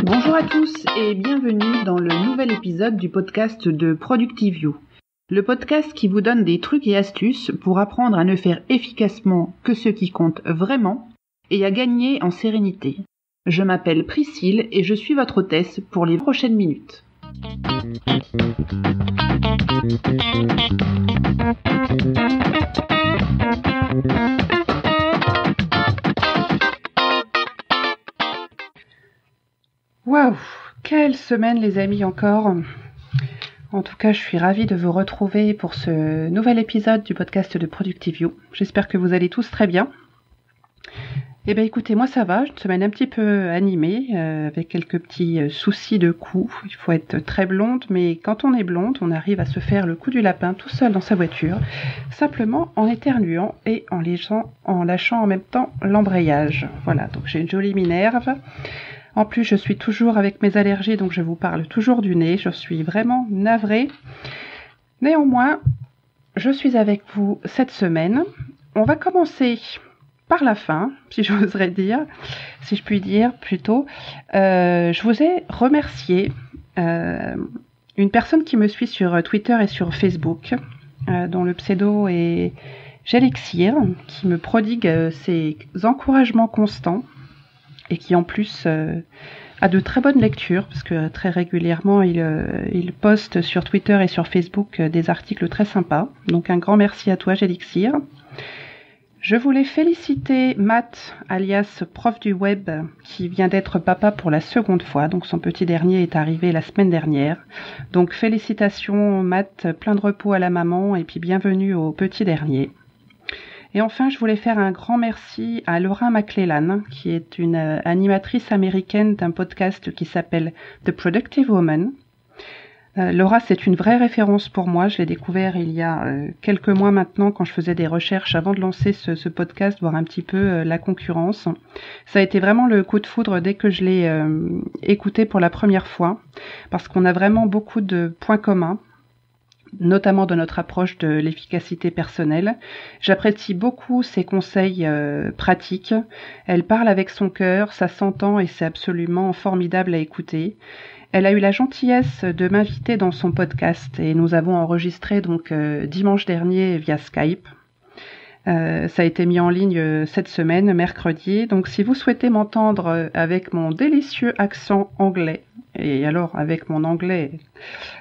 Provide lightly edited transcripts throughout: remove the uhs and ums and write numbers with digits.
Bonjour à tous et bienvenue dans le nouvel épisode du podcast de Productivio. Le podcast qui vous donne des trucs et astuces pour apprendre à ne faire efficacement que ce qui compte vraiment et à gagner en sérénité. Je m'appelle Priscille et je suis votre hôtesse pour les prochaines minutes. Waouh, quelle semaine les amis encore. En tout cas, je suis ravie de vous retrouver pour ce nouvel épisode du podcast de Productivio. J'espère que vous allez tous très bien. Eh bien écoutez, moi ça va, une semaine un petit peu animée, avec quelques petits soucis de cou. Il faut être très blonde, mais quand on est blonde, on arrive à se faire le coup du lapin tout seul dans sa voiture, simplement en éternuant et en lâchant en même temps l'embrayage. Voilà, donc j'ai une jolie minerve. En plus, je suis toujours avec mes allergies, donc je vous parle toujours du nez. Je suis vraiment navrée. Néanmoins, je suis avec vous cette semaine. On va commencer par la fin, si je puis dire plutôt. Je vous ai remercié une personne qui me suit sur Twitter et sur Facebook, dont le pseudo est Gelixir, qui me prodigue ses encouragements constants et qui en plus a de très bonnes lectures, parce que très régulièrement il poste sur Twitter et sur Facebook des articles très sympas. Donc un grand merci à toi Gelixir. Je voulais féliciter Matt, alias prof du web, qui vient d'être papa pour la seconde fois. Donc son petit dernier est arrivé la semaine dernière. Donc félicitations Matt, plein de repos à la maman et puis bienvenue au petit dernier. Et enfin, je voulais faire un grand merci à Laura McClellan, qui est une animatrice américaine d'un podcast qui s'appelle The Productive Woman. Laura, c'est une vraie référence pour moi. Je l'ai découvert il y a quelques mois maintenant quand je faisais des recherches avant de lancer ce podcast, voir un petit peu la concurrence. Ça a été vraiment le coup de foudre dès que je l'ai écouté pour la première fois, parce qu'on a vraiment beaucoup de points communs, notamment de notre approche de l'efficacité personnelle. J'apprécie beaucoup ses conseils pratiques. Elle parle avec son cœur, ça s'entend et c'est absolument formidable à écouter. Elle a eu la gentillesse de m'inviter dans son podcast et nous avons enregistré donc dimanche dernier via Skype. Ça a été mis en ligne cette semaine, mercredi. Donc si vous souhaitez m'entendre avec mon délicieux accent anglais, et alors avec mon anglais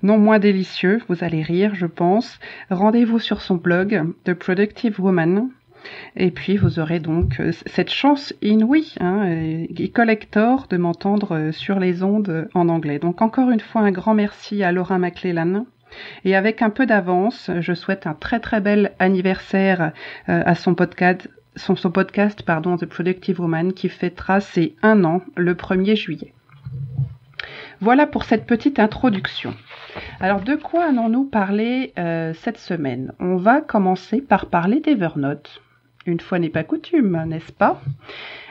non moins délicieux, vous allez rire je pense, rendez-vous sur son blog The Productive Woman. Et puis vous aurez donc cette chance inouïe, collector, de m'entendre sur les ondes en anglais. Donc encore une fois un grand merci à Laura McClellan. Et avec un peu d'avance, je souhaite un très très bel anniversaire à son podcast, The Productive Woman, qui fêtera ses 1 an le 1er juillet. Voilà pour cette petite introduction. Alors de quoi allons-nous parler cette semaine ? On va commencer par parler d'Evernote. Une fois n'est pas coutume, n'est-ce pas ?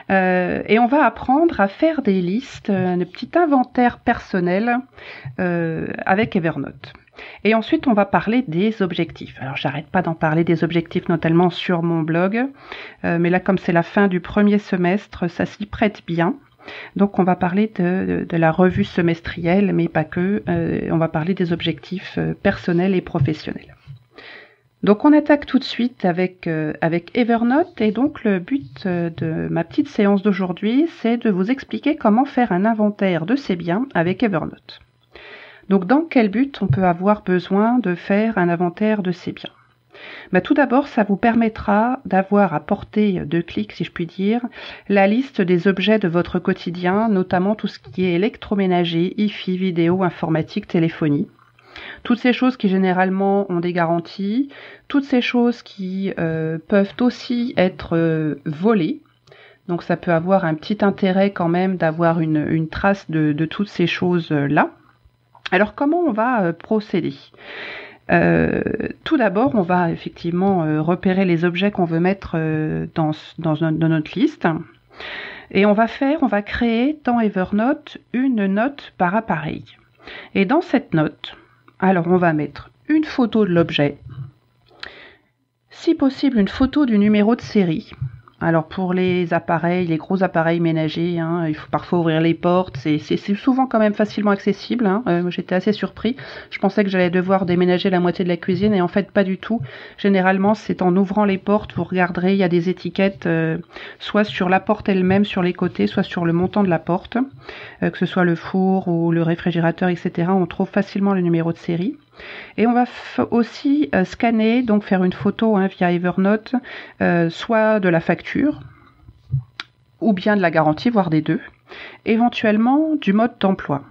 Et on va apprendre à faire des listes, un petit inventaire personnel avec Evernote. Et ensuite, on va parler des objectifs. Alors, j'arrête pas d'en parler des objectifs, notamment sur mon blog. Mais là, comme c'est la fin du premier semestre, ça s'y prête bien. Donc, on va parler de la revue semestrielle, mais pas que. On va parler des objectifs personnels et professionnels. Donc, on attaque tout de suite avec Evernote. Et donc, le but de ma petite séance d'aujourd'hui, c'est de vous expliquer comment faire un inventaire de ses biens avec Evernote. Donc, dans quel but on peut avoir besoin de faire un inventaire de ses biens ? Tout d'abord, ça vous permettra d'avoir à portée de clic, si je puis dire, la liste des objets de votre quotidien, notamment tout ce qui est électroménager, hi-fi, vidéo, informatique, téléphonie. Toutes ces choses qui généralement ont des garanties, toutes ces choses qui peuvent aussi être volées. Donc ça peut avoir un petit intérêt quand même d'avoir une trace de toutes ces choses-là. Alors comment on va procéder ? Tout d'abord, on va effectivement repérer les objets qu'on veut mettre dans notre liste. Et on va créer dans Evernote une note par appareil. Et dans cette note, alors on va mettre une photo de l'objet, si possible une photo du numéro de série. Alors pour les appareils, les gros appareils ménagers, il faut parfois ouvrir les portes, c'est souvent quand même facilement accessible. J'étais assez surpris, je pensais que j'allais devoir déménager la moitié de la cuisine et en fait pas du tout. Généralement c'est en ouvrant les portes, vous regarderez, il y a des étiquettes soit sur la porte elle-même, sur les côtés, soit sur le montant de la porte, que ce soit le four ou le réfrigérateur, etc. On trouve facilement le numéro de série. Et on va aussi scanner, donc faire une photo via Evernote, soit de la facture, ou bien de la garantie, voire des deux, éventuellement du mode d'emploi.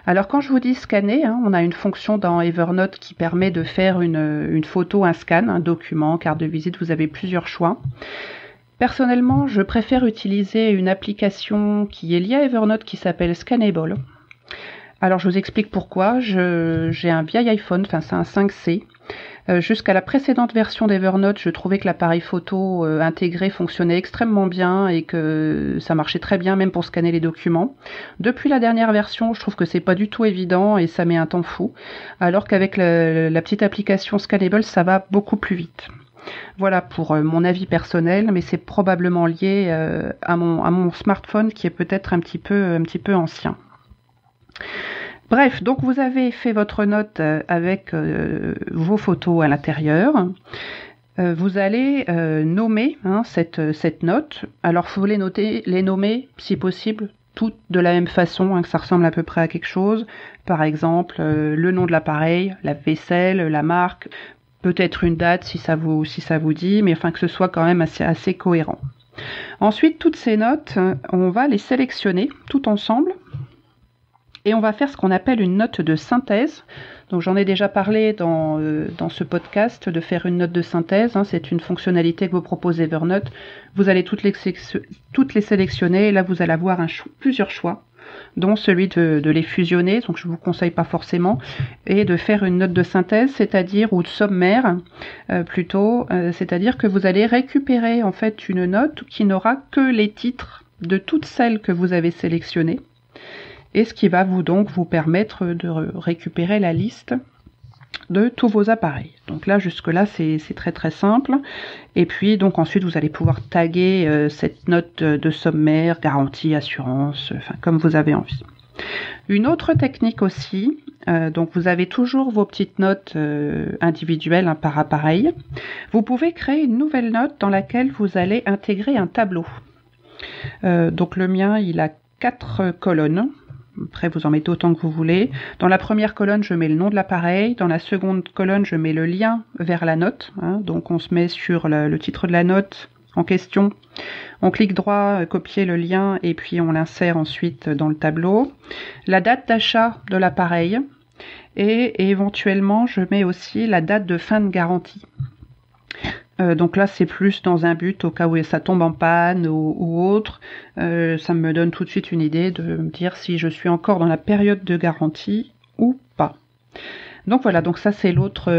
Alors quand je vous dis scanner, on a une fonction dans Evernote qui permet de faire une photo, un scan, un document, carte de visite, vous avez plusieurs choix. Personnellement, je préfère utiliser une application qui est liée à Evernote qui s'appelle Scannable. Alors je vous explique pourquoi. J'ai un vieil iPhone, c'est un 5C. Jusqu'à la précédente version d'Evernote, je trouvais que l'appareil photo intégré fonctionnait extrêmement bien et que ça marchait très bien même pour scanner les documents. Depuis la dernière version, je trouve que c'est pas du tout évident et ça met un temps fou. Alors qu'avec la petite application Scannable, ça va beaucoup plus vite. Voilà pour mon avis personnel, mais c'est probablement lié à mon smartphone qui est peut-être un petit peu ancien. Bref, donc vous avez fait votre note avec vos photos à l'intérieur. Vous allez nommer cette note. Alors, vous les nommer, si possible, toutes de la même façon, que ça ressemble à peu près à quelque chose. Par exemple, le nom de l'appareil, la vaisselle, la marque, peut-être une date si ça vous dit, mais que ce soit quand même assez cohérent. Ensuite, toutes ces notes, on va les sélectionner tout ensemble. Et on va faire ce qu'on appelle une note de synthèse. Donc j'en ai déjà parlé dans ce podcast, de faire une note de synthèse. C'est une fonctionnalité que vous propose Evernote. Vous allez toutes les sélectionner. Et là, vous allez avoir plusieurs choix, dont celui de les fusionner. Donc je ne vous conseille pas forcément. Et de faire une note de synthèse, ou de sommaire plutôt. C'est-à-dire que vous allez récupérer en fait une note qui n'aura que les titres de toutes celles que vous avez sélectionnées. Et ce qui va vous permettre de récupérer la liste de tous vos appareils. Donc là, jusque-là, c'est très très simple. Et puis, donc ensuite, vous allez pouvoir taguer cette note de sommaire, garantie, assurance, comme vous avez envie. Une autre technique aussi, donc vous avez toujours vos petites notes individuelles par appareil. Vous pouvez créer une nouvelle note dans laquelle vous allez intégrer un tableau. Donc le mien, il a 4 colonnes. Après, vous en mettez autant que vous voulez. Dans la première colonne, je mets le nom de l'appareil. Dans la seconde colonne, je mets le lien vers la note. Donc, on se met sur le titre de la note en question. On clique droit, copier le lien, et puis on l'insère ensuite dans le tableau. La date d'achat de l'appareil. Et éventuellement, je mets aussi la date de fin de garantie. Donc là, c'est plus dans un but au cas où ça tombe en panne ou autre. Ça me donne tout de suite une idée de me dire si je suis encore dans la période de garantie ou pas. Donc voilà, donc ça c'est l'autre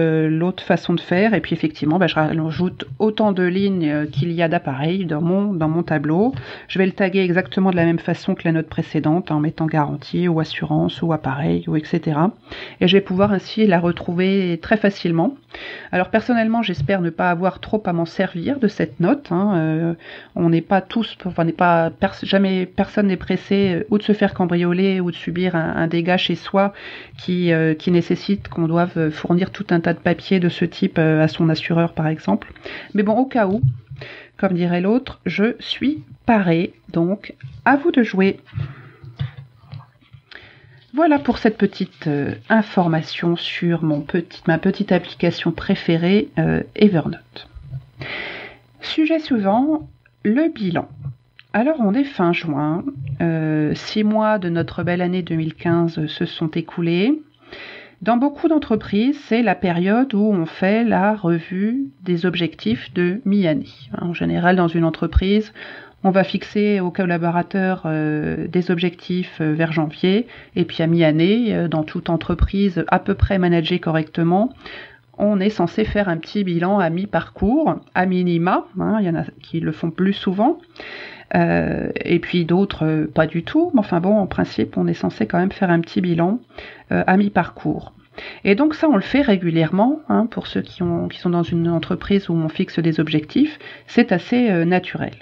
façon de faire. Et puis effectivement, je rajoute autant de lignes qu'il y a d'appareils dans mon tableau. Je vais le taguer exactement de la même façon que la note précédente, en mettant garantie ou assurance ou appareil ou etc. Et je vais pouvoir ainsi la retrouver très facilement. Alors personnellement, j'espère ne pas avoir trop à m'en servir de cette note. On n'est pas jamais personne n'est pressé ou de se faire cambrioler ou de subir un dégât chez soi qui nécessite qu'on doive fournir tout un tas de papiers de ce type à son assureur par exemple. Mais bon, au cas où, comme dirait l'autre, je suis parée, donc à vous de jouer. Voilà pour cette petite information sur ma petite application préférée, Evernote. Sujet suivant, le bilan. Alors on est fin juin, 6 mois de notre belle année 2015 se sont écoulés. Dans beaucoup d'entreprises, c'est la période où on fait la revue des objectifs de mi-année. En général, dans une entreprise, on va fixer aux collaborateurs des objectifs vers janvier, et puis à mi-année, dans toute entreprise à peu près managée correctement, on est censé faire un petit bilan à mi-parcours, à minima. Il y en a qui le font plus souvent, et puis d'autres pas du tout. Mais en principe, on est censé quand même faire un petit bilan à mi-parcours. Et donc ça, on le fait régulièrement, hein, pour ceux qui sont dans une entreprise où on fixe des objectifs, c'est assez naturel.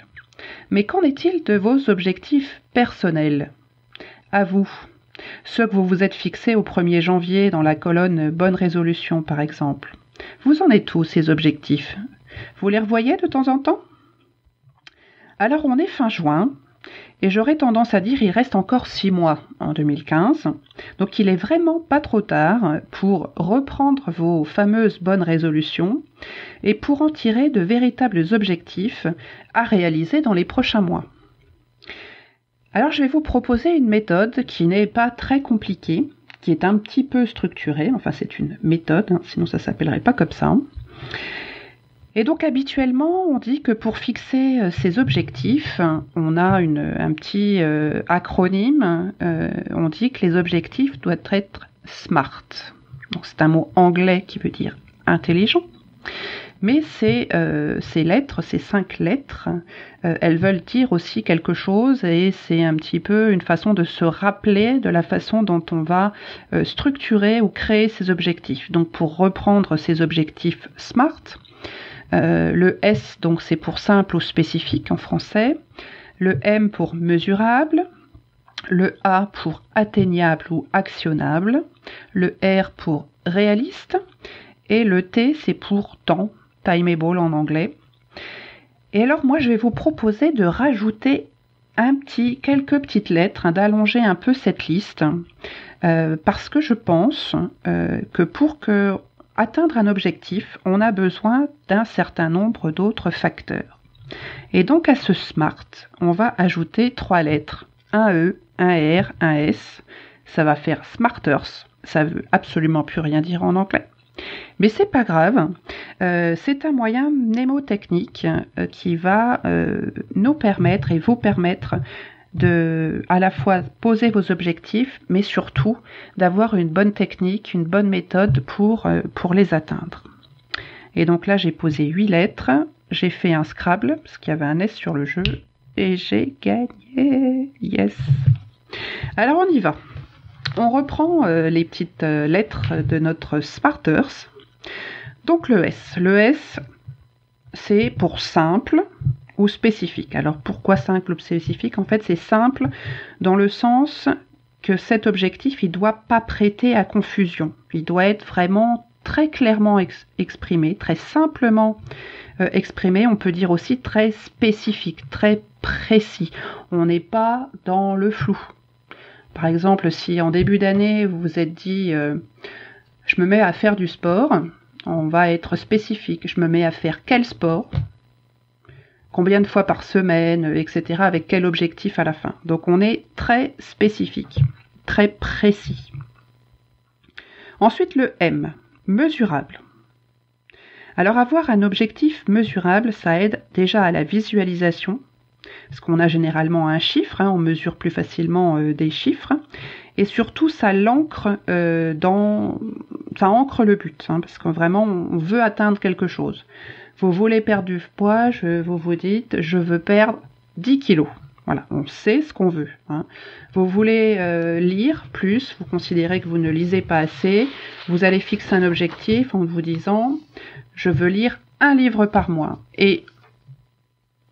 Mais qu'en est-il de vos objectifs personnels? À vous, ceux que vous vous êtes fixés au 1er janvier dans la colonne Bonne résolution par exemple. Vous en êtes où ces objectifs? Vous les revoyez de temps en temps? Alors on est fin juin, et j'aurais tendance à dire il reste encore 6 mois en 2015, donc il est vraiment pas trop tard pour reprendre vos fameuses bonnes résolutions et pour en tirer de véritables objectifs à réaliser dans les prochains mois. Alors je vais vous proposer une méthode qui n'est pas très compliquée, qui est un petit peu structurée, enfin c'est une méthode, hein, sinon ça ne s'appellerait pas comme ça. Et donc habituellement, on dit que pour fixer ces objectifs, on a un petit acronyme, on dit que les objectifs doivent être SMART. Donc c'est un mot anglais qui veut dire intelligent, mais ces lettres, ces 5 lettres, elles veulent dire aussi quelque chose et c'est un petit peu une façon de se rappeler de la façon dont on va structurer ou créer ces objectifs. Donc pour reprendre ces objectifs SMART, le S, donc c'est pour simple ou spécifique en français, le M pour mesurable, le A pour atteignable ou actionnable, le R pour réaliste, et le T c'est pour temps, timeable en anglais. Et alors moi je vais vous proposer de rajouter quelques petites lettres, hein, d'allonger un peu cette liste, parce que je pense que pour atteindre un objectif, on a besoin d'un certain nombre d'autres facteurs. Et donc à ce SMART, on va ajouter 3 lettres, un E, un R, un S. Ça va faire Smarters. Ça veut absolument plus rien dire en anglais. Mais c'est pas grave, c'est un moyen mnémotechnique qui va nous permettre et vous permettre de à la fois poser vos objectifs, mais surtout d'avoir une bonne technique, une bonne méthode pour les atteindre. Et donc là, j'ai posé 8 lettres, j'ai fait un Scrabble, parce qu'il y avait un S sur le jeu, et j'ai gagné. Yes! Alors on y va. On reprend les petites lettres de notre Smarters. Donc le S. Le S, c'est pour simple ou spécifique. Alors pourquoi simple ou spécifique? En fait, c'est simple dans le sens que cet objectif, il ne doit pas prêter à confusion. Il doit être vraiment très clairement exprimé, très simplement exprimé. On peut dire aussi très spécifique, très précis. On n'est pas dans le flou. Par exemple, si en début d'année, vous vous êtes dit je me mets à faire du sport, on va être spécifique. Je me mets à faire quel sport? Combien de fois par semaine, etc., avec quel objectif à la fin. Donc on est très spécifique, très précis. Ensuite le M, mesurable. Alors avoir un objectif mesurable, ça aide déjà à la visualisation, parce qu'on a généralement un chiffre, hein, on mesure plus facilement des chiffres, et surtout ça l'ancre ça ancre le but, hein, parce que vraiment on veut atteindre quelque chose. Vous voulez perdre du poids, vous vous dites, je veux perdre 10 kilos. Voilà, on sait ce qu'on veut. Hein. Vous voulez lire plus, vous considérez que vous ne lisez pas assez, vous allez fixer un objectif en vous disant, je veux lire 1 livre par mois. Et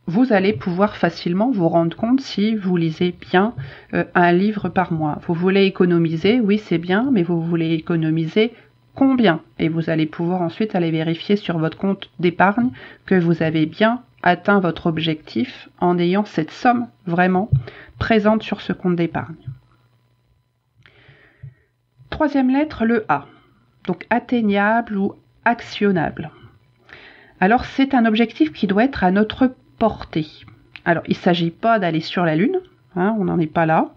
vous allez pouvoir facilement vous rendre compte si vous lisez bien 1 livre par mois. Vous voulez économiser, oui c'est bien, mais vous voulez économiser combien? Et vous allez pouvoir ensuite aller vérifier sur votre compte d'épargne que vous avez bien atteint votre objectif en ayant cette somme vraiment présente sur ce compte d'épargne. 3e lettre, le A. Donc atteignable ou actionnable. Alors c'est un objectif qui doit être à notre portée. Alors il ne s'agit pas d'aller sur la Lune, hein, on n'en est pas là.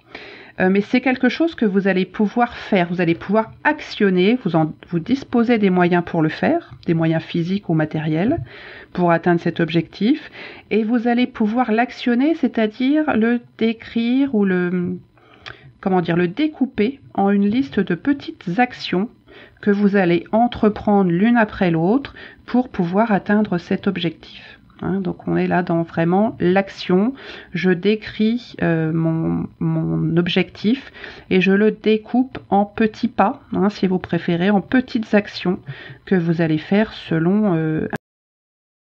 Mais c'est quelque chose que vous allez pouvoir faire, vous allez pouvoir actionner, vous disposez des moyens pour le faire, des moyens physiques ou matériels, pour atteindre cet objectif, et vous allez pouvoir l'actionner, c'est-à-dire le décrire ou le découper en une liste de petites actions que vous allez entreprendre l'une après l'autre pour pouvoir atteindre cet objectif. Donc on est là dans vraiment l'action. Je décris mon objectif et je le découpe en petits pas, si vous préférez, en petites actions que vous allez faire selon